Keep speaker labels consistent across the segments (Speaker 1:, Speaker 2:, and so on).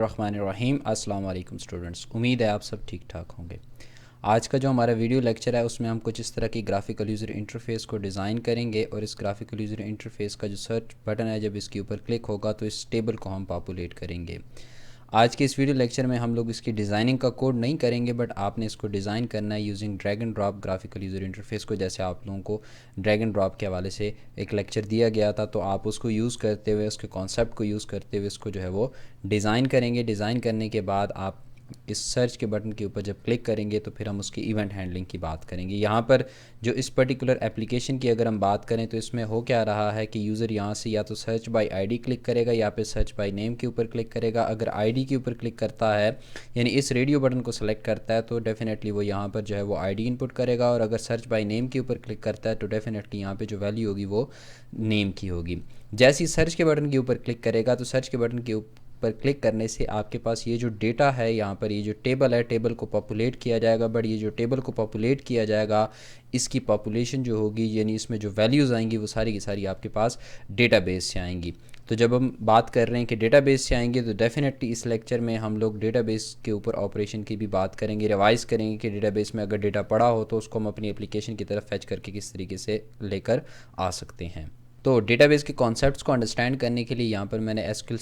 Speaker 1: रहीम अस्सलाम वालेकुम स्टूडेंट्स, उम्मीद है आप सब ठीक ठाक होंगे। आज का जो हमारा वीडियो लेक्चर है उसमें हम कुछ इस तरह की ग्राफिकल यूज़र इंटरफेस को डिज़ाइन करेंगे और इस ग्राफिकल यूज़र इंटरफेस का जो सर्च बटन है जब इसके ऊपर क्लिक होगा तो इस टेबल को हम पॉपुलेट करेंगे। आज के इस वीडियो लेक्चर में हम लोग इसकी डिज़ाइनिंग का कोड नहीं करेंगे, बट आपने इसको डिज़ाइन करना है using drag and drop graphical user interface को। जैसे आप लोगों को ड्रैग एंड ड्रॉप के हवाले से एक लेक्चर दिया गया था, तो आप उसको यूज़ करते हुए, उसके कॉन्सेप्ट को यूज़ करते हुए इसको जो है वो डिज़ाइन करेंगे। डिज़ाइन करने के बाद आप इस सर्च के बटन के ऊपर जब क्लिक करेंगे तो फिर हम उसकी इवेंट हैंडलिंग की बात करेंगे। यहाँ पर जो इस पर्टिकुलर एप्लीकेशन की अगर हम बात करें तो इसमें हो क्या रहा है कि यूज़र यहाँ से या तो सर्च बाय आईडी क्लिक करेगा या फिर सर्च बाय नेम के ऊपर क्लिक करेगा। अगर आईडी के ऊपर क्लिक करता है यानी इस रेडियो बटन को सेलेक्ट करता है तो डेफिनेटली वो यहाँ पर जो है वो आईडी इनपुट करेगा, और अगर सर्च बाय नेम के ऊपर क्लिक करता है तो डेफिनेटली यहाँ पर जो वैल्यू होगी वो नेम की होगी। जैसे ही सर्च के बटन के ऊपर क्लिक करेगा तो सर्च के बटन के पर क्लिक करने से आपके पास ये जो डेटा है, यहाँ पर ये जो टेबल है, टेबल को पॉपुलेट किया जाएगा। बट ये जो टेबल को पॉपुलेट किया जाएगा इसकी पॉपुलेशन जो होगी यानी इसमें जो वैल्यूज़ आएंगी वो सारी की सारी आपके पास डेटाबेस से आएंगी। तो जब हम बात कर रहे हैं कि डेटाबेस से आएंगे तो डेफिनेटली इस लेक्चर में हम लोग डेटाबेस के ऊपर ऑपरेशन की भी बात करेंगे, रिवाइज़ करेंगे कि डेटाबेस में अगर डेटा पड़ा हो तो उसको हम अपनी एप्लीकेशन की तरफ फैच करके किस तरीके से लेकर आ सकते हैं। तो डेटाबेस के कॉन्सेप्ट्स को अंडरस्टैंड करने के लिए यहाँ पर मैंने एसक्यूएल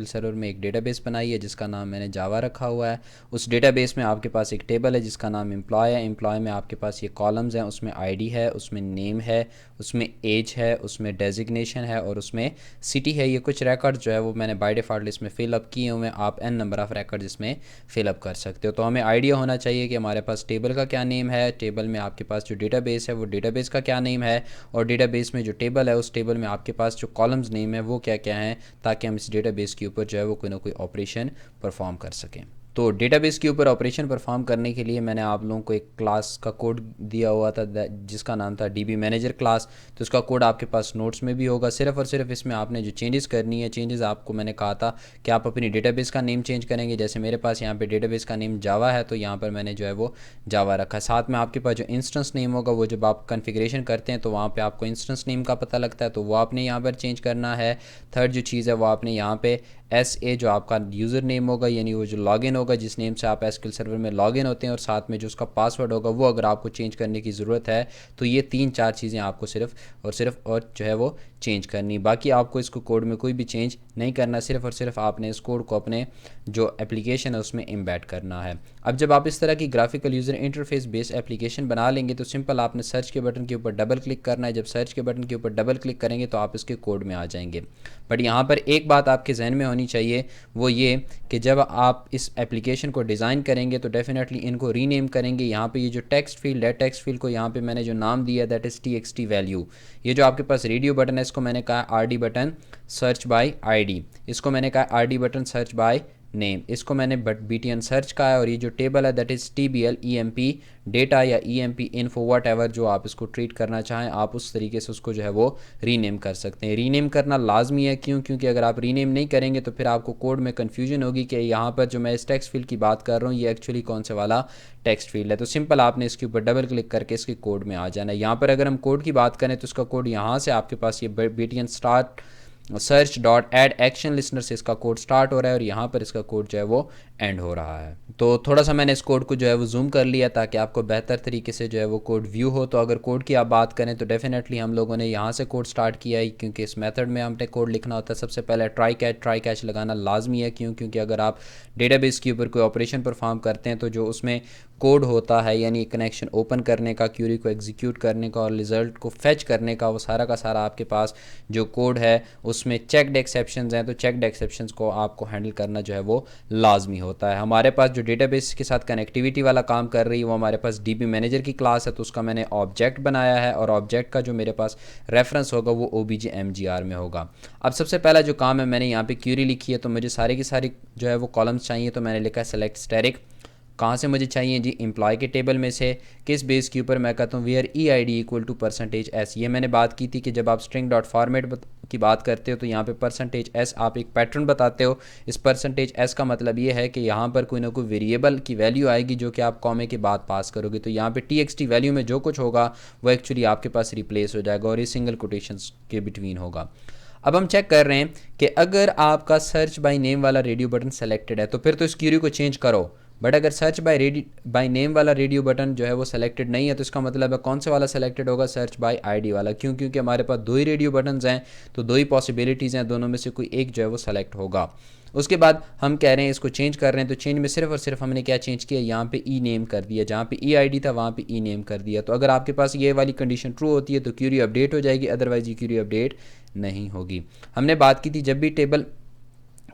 Speaker 1: सर्वर में एक डेटाबेस बनाई है जिसका नाम मैंने जावा रखा हुआ है। उस डेटाबेस में आपके पास एक टेबल है जिसका नाम एम्प्लॉय है। एम्प्लॉय में आपके पास ये कॉलम्स हैं, उसमें आईडी है, उसमें नेम है, उसमें एज है, उसमें डेजिग्नेशन है और उसमें सिटी है। ये कुछ रिकॉर्ड जो है वो मैंने बाय डिफ़ॉल्ट इसमें फ़िलअप किए हुए हैं। आप एन नंबर ऑफ़ रिकॉर्ड इसमें फ़िलअप कर सकते हो। तो हमें आइडिया होना चाहिए कि हमारे पास टेबल का क्या नेम है, टेबल में आपके पास जो डेटाबेस है वो डेटाबेस का क्या नेम है, और डेटाबेस में जो टेबल है उस टेबल में आपके पास जो कॉलम्स नेम है वो क्या क्या हैं, ताकि हम इस डेटाबेस के ऊपर जो है वो कोई ना कोई ऑपरेशन परफॉर्म कर सकें। तो डेटाबेस के ऊपर ऑपरेशन परफॉर्म करने के लिए मैंने आप लोगों को एक क्लास का कोड दिया हुआ था जिसका नाम था डीबी मैनेजर क्लास। तो उसका कोड आपके पास नोट्स में भी होगा। सिर्फ और सिर्फ इसमें आपने जो चेंजेस करनी है, चेंजेस आपको मैंने कहा था कि आप अपनी डेटाबेस का नेम चेंज करेंगे। जैसे मेरे पास यहाँ पे डेटाबेस का नेम जावा है तो यहाँ पर मैंने जो है वो जावा रखा। साथ में आपके पास जो इंस्टेंस नेम होगा वो जब आप कन्फिग्रेशन करते हैं तो वहाँ पर आपको इंस्टेंस नेम का पता लगता है, तो वो आपने यहाँ पर चेंज करना है। थर्ड जो चीज़ है वो आपने यहाँ पे SA जो आपका यूज़र नेम होगा यानी वो जो लॉगिन होगा जिस नेम से आप एसक्यूएल सर्वर में लॉगिन होते हैं, और साथ में जो उसका पासवर्ड होगा वो अगर आपको चेंज करने की ज़रूरत है तो ये 3-4 चीज़ें आपको सिर्फ और जो है वो चेंज करनी। बाकी आपको इसको कोड में कोई भी चेंज नहीं करना, सिर्फ और सिर्फ आपने इस कोड को अपने जो एप्लीकेशन है उसमें एम्बेड करना है। अब जब आप इस तरह की graphical user interface based application बना लेंगे तो सिंपल आपने सर्च के बटन के ऊपर डबल क्लिक करना है। जब सर्च के बटन के ऊपर डबल क्लिक करेंगे तो आप इसके कोड में आ जाएंगे। बट यहाँ पर एक बात आपके जहन में होनी चाहिए, वो ये कि जब आप इस एप्लीकेशन को डिज़ाइन करेंगे तो डेफिनेटली इनको रीनेम करेंगे। यहाँ पे ये जो टेक्स्ट फील्ड है, टेक्स्ट फील्ड को यहाँ पे मैंने जो नाम दिया दैट इज़ TXT वैल्यू। ये जो आपके पास रेडियो बटन है इसको मैंने कहा RD button search by ID, इसको मैंने कहा RD button search by name, इसको मैंने BTN सर्च का है। और ये जो टेबल है that is TBL EMP data या EMP इन्फो वट एवर जो आप इसको ट्रीट करना चाहें आप उस तरीके से उसको जो है वो रीनेम कर सकते हैं। रीनेम करना लाजमी है, क्योंकि अगर आप रीनेम नहीं करेंगे तो फिर आपको कोड में कन्फ्यूजन होगी कि यहाँ पर जो मैं इस टेक्स्ट फील्ड की बात कर रहा हूँ ये एक्चुअली कौन से वाला टेक्स्ट फील्ड है। तो सिंपल आपने इसके ऊपर डबल क्लिक करके इसके कोड में आ जाना है। यहाँ पर अगर हम कोड की बात करें तो इसका कोड यहाँ से आपके पास ये BTN start search dot add action listener से इसका कोड स्टार्ट हो रहा है और यहाँ पर इसका कोड जो है वो एंड हो रहा है। तो थोड़ा सा मैंने इस कोड को जो है वो जूम कर लिया ताकि आपको बेहतर तरीके से जो है वो कोड व्यू हो। तो अगर कोड की आप बात करें तो डेफिनेटली हम लोगों ने यहाँ से कोड स्टार्ट किया है, क्योंकि इस मेथड में हमने कोड लिखना होता है। सबसे पहले ट्राई कैच लगाना लाजमी है, क्योंकि अगर आप डेटाबेस के ऊपर कोई ऑपरेशन परफॉर्म करते हैं तो जो उसमें कोड होता है यानी कनेक्शन ओपन करने का, क्यूरी को एग्जीक्यूट करने का और रिज़ल्ट को फेच करने का, वो सारा का सारा आपके पास जो कोड है उसमें चेक्ड एक्सेप्शंस हैं। तो चेक्ड एक्सेप्शंस को आपको हैंडल करना जो है वो लाजमी होता है। हमारे पास जो डेटाबेस के साथ कनेक्टिविटी वाला काम कर रही है वो हमारे पास डीबी मैनेजर की क्लास है, तो उसका मैंने ऑब्जेक्ट बनाया है और ऑब्जेक्ट का जो मेरे पास रेफरेंस होगा वो OBJMGR में होगा। अब सबसे पहला जो काम है मैंने यहाँ पे क्यूरी लिखी है, तो मुझे सारी की सारी जो है वो कॉलम्स चाहिए। तो मैंने लिखा है सेलेक्ट स्टैटिक, कहाँ से मुझे चाहिए जी, एम्प्लॉय के टेबल में से। किस बेस के ऊपर, मैं कहता हूँ where EID equal to %S। ये मैंने बात की थी कि जब आप स्ट्रिंग डॉट फॉर्मेट की बात करते हो तो यहाँ पे %S आप एक पैटर्न बताते हो। इस %S का मतलब ये है कि यहाँ पर कोई ना कोई वेरिएबल की वैल्यू आएगी जो कि आप कॉमे के बाद पास करोगे। तो यहाँ पे TXT वैल्यू में जो कुछ होगा वो एक्चुअली आपके पास रिप्लेस हो जाएगा और ये सिंगल कोटेशंस के बिटवीन होगा। अब हम चेक कर रहे हैं कि अगर आपका सर्च बाय नेम वाला रेडियो बटन सेलेक्टेड है तो फिर तो इस क्यूरी को चेंज करो, बट अगर सर्च बाय नेम वाला रेडियो बटन जो है वो सेलेक्टेड नहीं है तो इसका मतलब है कौन से वाला सेलेक्टेड होगा, सर्च बाय आईडी वाला। क्यों? क्योंकि हमारे पास दो ही रेडियो बटन्स हैं तो दो ही पॉसिबिलिटीज़ हैं, दोनों में से कोई एक जो है वो सेलेक्ट होगा। उसके बाद हम कह रहे हैं इसको चेंज कर रहे हैं, तो चेंज में सिर्फ और सिर्फ हमने क्या चेंज किया, यहाँ पे ई नेम कर दिया, जहाँ पे ई आईडी था वहाँ पे ई नेम कर दिया। तो अगर आपके पास ये वाली कंडीशन ट्रू होती है तो क्यूरी अपडेट हो जाएगी, अदरवाइज ये क्यूरी अपडेट नहीं होगी। हमने बात की थी जब भी टेबल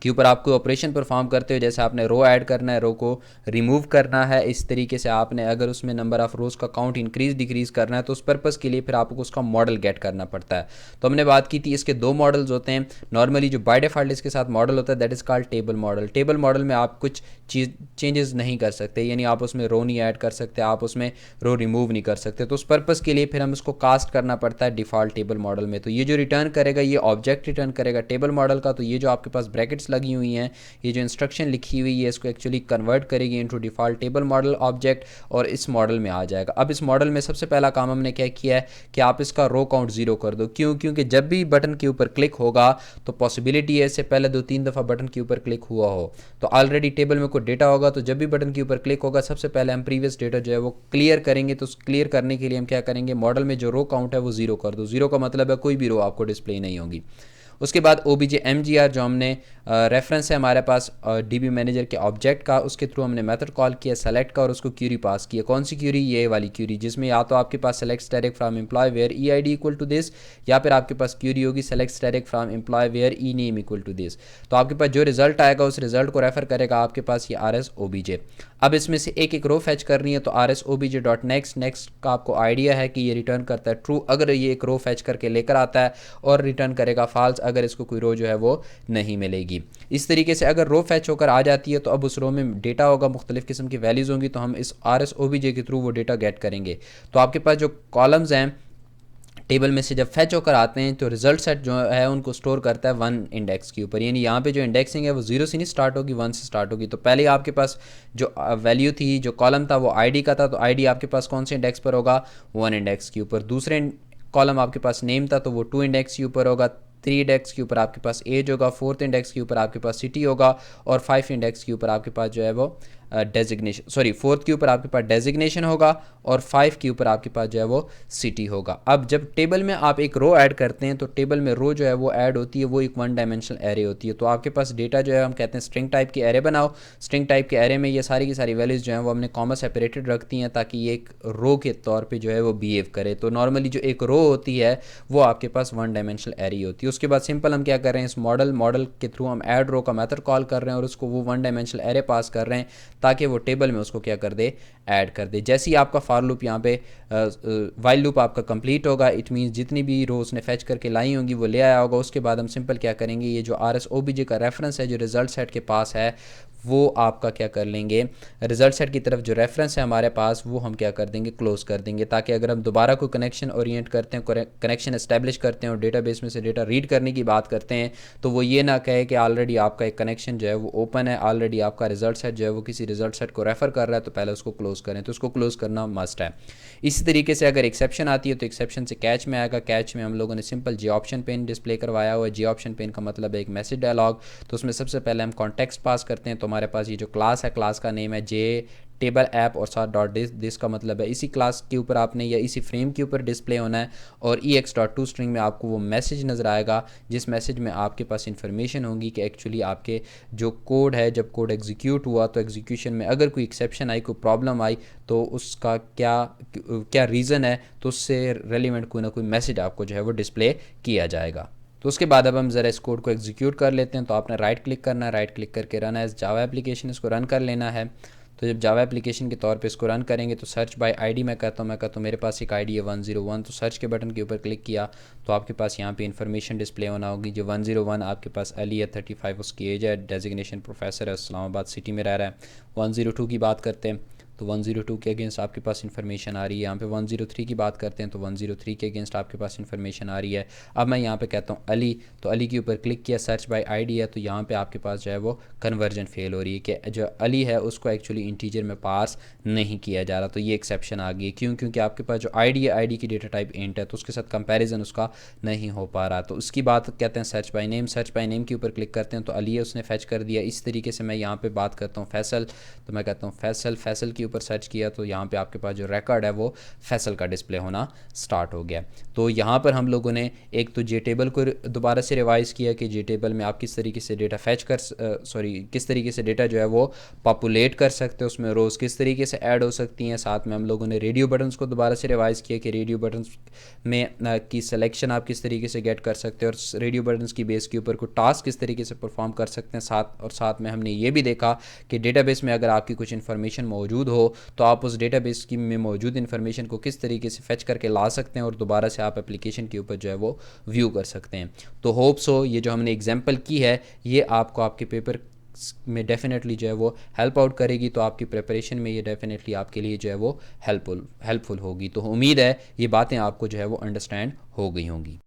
Speaker 1: के ऊपर आप कोई ऑपरेशन परफॉर्म करते हो, जैसे आपने रो ऐड करना है, रो को रिमूव करना है, इस तरीके से आपने अगर उसमें नंबर ऑफ रोज़ का काउंट इंक्रीज डिक्रीज करना है तो उस पर्पज़ के लिए फिर आपको उसका मॉडल गेट करना पड़ता है। तो हमने बात की थी इसके दो मॉडल्स होते हैं। नॉर्मली जो बाय डिफ़ॉल्ट इसके साथ मॉडल होता है that is called table model. Table model में आप कुछ चीज़ चेंजेस नहीं कर सकते, यानी आप उसमें रो नहीं ऐड कर सकते, आप उसमें रो रिमूव नहीं कर सकते। तो उस पर्पज़ के लिए फिर हम उसको कास्ट करना पड़ता है डिफ़ॉल्ट टेबल मॉडल में। तो ये जो रिटर्न करेगा ये ऑब्जेक्ट रिटर्न करेगा टेबल मॉडल का। तो ये जो आपके पास ब्रैकेट्स लगी हुई हैं, ये जो इंस्ट्रक्शन लिखी हुई है इसको एक्चुअली कन्वर्ट करेगी into default table model object और इस मॉडल में आ जाएगा। अब इस मॉडल में सबसे पहला काम हमने क्या किया है कि आप इसका रो काउंट 0 कर दो। क्यों? क्योंकि जब भी बटन के ऊपर क्लिक होगा तो पॉसिबिलिटी है इससे पहले 2-3 दफ़ा बटन के ऊपर क्लिक हुआ हो, तो ऑलरेडी टेबल में कोई डेटा होगा, तो जब भी बटन के ऊपर क्लिक होगा सबसे पहले हम प्रीवियस डेटा जो है वो क्लियर करेंगे। तो क्लियर करने के लिए हम क्या करेंगे, मॉडल में जो रो काउंट है वो 0 कर दो। 0 का मतलब है कोई भी रो आपको डिस्प्ले नहीं होगी। उसके बाद OBJ_MGR जो हमने रेफरेंस है हमारे पास DB मैनेजर के ऑब्जेक्ट का, उसके थ्रू हमने मेथड कॉल किया सेलेक्ट का और उसको क्यूरी पास किया। कौन सी क्यूरी? ये वाली क्यूरी जिसमें या तो आपके पास select static from employ where E I D equal to this, या फिर आपके पास क्यूरी होगी select static from employ where E name equal to this. तो आपके पास जो रिजल्ट आएगा उस रिजल्ट को रेफर करेगा आपके पास ये RSOBJ। अब इसमें से एक एक रो फैच करनी है तो RSOBJ.next नेक्स्ट का आपको आइडिया है कि ये रिटर्न करता है ट्रू अगर ये एक रो फैच करके लेकर आता है, और रिटर्न करेगा फॉल्स अगर इसको कोई रो जो है वो नहीं मिलेगी। इस तरीके से अगर रो फैच होकर आ जाती है तो अब उस रो में डेटा होगा, मुख्तलिफ किस्म की वैल्यूज़ होंगी, तो हम इस RSOBJ के थ्रू वो डेटा गेट करेंगे। तो आपके पास जो कॉलम्स हैं टेबल में से जब फैच होकर आते हैं तो रिजल्ट सेट जो है उनको स्टोर करता है 1 इंडेक्स के ऊपर, यानी यहाँ पे जो इंडेक्सिंग है वो 0 से नहीं स्टार्ट होगी, 1 से स्टार्ट होगी। तो पहले आपके पास जो वैल्यू थी, जो कॉलम था वो आईडी का था, तो आईडी आपके पास कौन से इंडेक्स पर होगा, 1 इंडेक्स के ऊपर। दूसरे कॉलम आपके पास नेम था तो वो 2 इंडेक्स के ऊपर होगा। 3 इंडेक्स के ऊपर आपके पास एज होगा। 4th इंडेक्स के ऊपर आपके पास सिटी होगा, और 5 इंडेक्स के ऊपर आपके पास जो है वो डेजिग्नेशन 4th के ऊपर आपके पास डेजिग्नेशन होगा, और 5 के ऊपर आपके पास जो है वो सिटी होगा। अब जब टेबल में आप एक रो ऐड करते हैं तो टेबल में रो जो है वो ऐड होती है, वो एक 1 डायमेंशनल एरे होती है। तो आपके पास डेटा जो है हम कहते हैं स्ट्रिंग टाइप की एरे बनाओ। स्ट्रिंग टाइप के एरे में ये सारी की सारी वैल्यूज़ जो हैं वो हमने कॉमा सेपरेटेड रखती हैं ताकि ये एक रो के तौर पर जो है वो बिहेव करे। तो नॉर्मली जो एक रो होती है वो आपके पास 1 डायमेंशनल एरे होती है। उसके बाद सिंपल हम क्या कर रहे हैं, इस मॉडल के थ्रू हम ऐड रो का मेथड कॉल कर रहे हैं और उसको वो 1 डायमेंशनल एरे पास कर रहे हैं ताकि वो टेबल में उसको क्या कर दे, ऐड कर दे। जैसे ही आपका फॉर लूप यहाँ पे वाइल लूप आपका कंप्लीट होगा, इट मीन्स जितनी भी रो उसने फैच करके लाई होंगी वो ले आया होगा। उसके बाद हम सिंपल क्या करेंगे, ये जो RSOBJ का रेफरेंस है जो रिजल्ट सेट के पास है वो आपका क्या कर लेंगे, रिजल्ट सेट की तरफ जो रेफरेंस है हमारे पास वो हम क्या कर देंगे, क्लोज कर देंगे, ताकि अगर हम दोबारा कोई कनेक्शन ओरिएंट करते हैं, कनेक्शन एस्टेब्लिश करते हैं और डेटाबेस में से डेटा रीड करने की बात करते हैं तो वो ये ना कहे कि ऑलरेडी आपका एक कनेक्शन जो है वो ओपन है, ऑलरेडी आपका रिजल्ट सेट जो है वो किसी रिजल्ट सेट को रेफर कर रहा है, तो पहले उसको क्लोज करें। तो उसको क्लोज करना मस्ट है। इसी तरीके से अगर एक्सेप्शन आती है तो एक्सेप्शन से कैच में आएगा। कैच में हम लोगों ने सिंपल जी ऑप्शन पेन डिस्प्ले करवाया हुआ है। जी ऑप्शन पेन का मतलब है एक मैसेज डायलॉग। तो उसमें सबसे पहले हम कॉन्टेक्स्ट पास करते हैं। तो हमारे पास ये जो क्लास है, क्लास का नेम है जे टेबल ऐप और साथ डॉट दिस का मतलब है इसी क्लास के ऊपर आपने या इसी फ्रेम के ऊपर डिस्प्ले होना है। और ex.to स्ट्रिंग में आपको वो मैसेज नज़र आएगा जिस मैसेज में आपके पास इंफॉर्मेशन होगी कि एक्चुअली आपके जो कोड है, जब कोड एग्जीक्यूट हुआ तो एग्जीक्यूशन में अगर कोई एक्सेप्शन आई, कोई प्रॉब्लम आई तो उसका क्या रीज़न है, तो उससे रेलिवेंट कोई ना कोई मैसेज आपको जो है वो डिस्प्ले किया जाएगा। तो उसके बाद अब हम ज़रा इस कोड को एग्जीक्यूट कर लेते हैं। तो आपने राइट क्लिक करना है, राइट क्लिक करके रन एज जावा एप्लीकेशन इसको रन कर लेना है। तो जब जावा एप्लीकेशन के तौर पे इसको रन करेंगे तो सर्च बाय आईडी मैं कहता हूँ मेरे पास एक आईडी है 101। तो सर्च के बटन के ऊपर क्लिक किया तो आपके पास यहाँ पे इन्फॉर्मेशन डिस्प्ले होना होगी। जो 101 आपके पास अली है, 35 उसकी एज है, डेजिग्नेशन प्रोफेसर है, इस्लामाबाद सिटी में रह रहा है। 102 की बात करते हैं तो 102 के अगेंस्ट आपके पास इन्फॉर्मेशन आ रही है। यहाँ पे 103 की बात करते हैं तो 103 के अगेंस्ट आपके पास इन्फॉर्मेशन आ रही है। अब मैं यहाँ पे कहता हूँ अली, तो अली के ऊपर क्लिक किया, सर्च बाय आईडी है, तो यहाँ पे आपके पास जो है वो कन्वर्जन फेल हो रही है कि जो अली है उसको एक्चुअली इंटीजर में पास नहीं किया जा रहा। तो ये एक्सेप्शन आ गई। क्यों? क्योंकि आपके पास जो आईडी है, आईडी की डेटा टाइप इंट है, तो उसके साथ कंपैरिजन उसका नहीं हो पा रहा। तो उसकी बात कहते हैं search by name. Search by name के ऊपर क्लिक करते हैं तो अली है, उसने फैच कर दिया। इस तरीके से मैं यहाँ पे बात करता हूँ फैसल, तो मैं कहता हूँ फैसल, फैसल के ऊपर सर्च किया तो यहाँ पे आपके पास जो रिकॉर्ड है वो फैसल का डिस्प्ले होना स्टार्ट हो गया। तो यहाँ पर हम लोगों ने एक तो जे टेबल को दोबारा से रिवाइज़ किया कि जे टेबल में आप किस तरीके से डेटा फैच कर किस तरीके से डेटा जो है वो पॉपुलेट कर सकते हो, उसमें रोज़ किस तरीके से ऐड हो सकती हैं। साथ में हम लोगों ने रेडियो बटन्स को दोबारा से रिवाइज़ किया कि रेडियो बटन्स में की सिलेक्शन आप किस तरीके से गेट कर सकते हो और रेडियो बटन्स की बेस के ऊपर कोई टास्क किस तरीके से परफॉर्म कर सकते हैं। साथ में हमने ये भी देखा कि डेटाबेस में अगर आपकी कुछ इन्फॉर्मेशन मौजूद हो तो आप उस डेटाबेस की में मौजूद इन्फॉर्मेशन को किस तरीके से फेच करके ला सकते हैं और दोबारा से आप एप्लीकेशन के ऊपर जो है वो व्यू कर सकते हैं। तो होप्स हो ये जो हमने एग्जांपल की है ये आपको आपके पेपर में डेफिनेटली जो है वो हेल्प आउट करेगी। तो आपकी प्रिपरेशन में ये डेफिनेटली आपके लिए जो है वो हेल्पफुल होगी। तो उम्मीद है ये बातें आपको जो है वो अंडरस्टैंड हो गई होंगी।